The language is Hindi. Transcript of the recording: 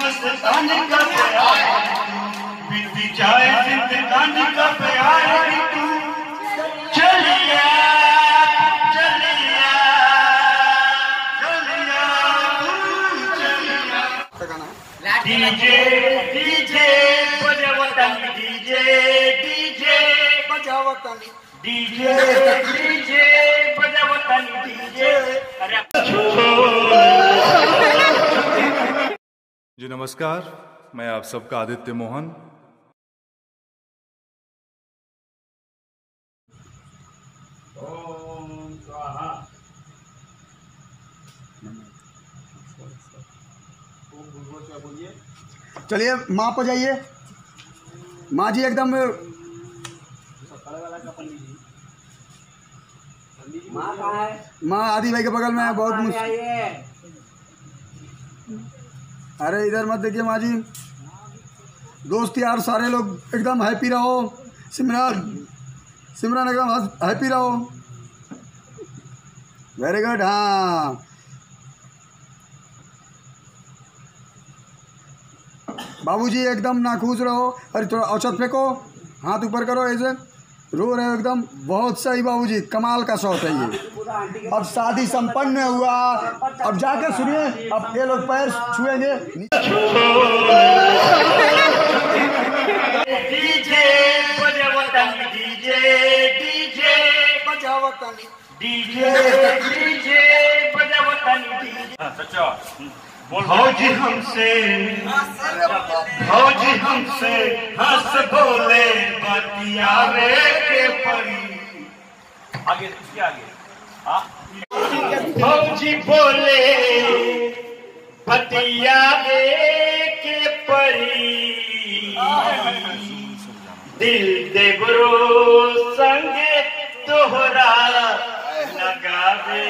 मस्तानी का प्यार बीत जाए जिंदगानी का प्यार तू चलिया चलिया चलिया चलिया डीजे डीजे बजावतन डीजे डीजे बजावतन डीजे डीजे बजावतन डीजे। जी नमस्कार, मैं आप सबका आदित्य मोहन। चलिए माँ पर जाइए। माँ जी एकदम माँ आदि भाई के बगल में है, बहुत मुश्किल। अरे इधर मत देखिए माँ जी। दोस्त यार सारे लोग एकदम हैप्पी रहो। सिमरन सिमरन एकदम हैप्पी रहो। Very good. हाँ बाबूजी एकदम नाखुश रहो। अरे थोड़ा औसत फेंको, हाथ ऊपर करो, ऐसे रो रहे हो एकदम। बहुत सही बाबूजी, कमाल का शॉट है ये। अब शादी संपन्न हुआ। अब जाके सुनिए, अब ये लोग पैर छुएंगे। डीजे बजावतन डीजे डीजे बजावतन डीजे डीजे बजावतन डीजे। सच्चा भौजी हमसे हंस बोले बतियावे के परी। आगे भौजी बोले बतियावे के परी। दिल देवरो संगे तोहरा लगावे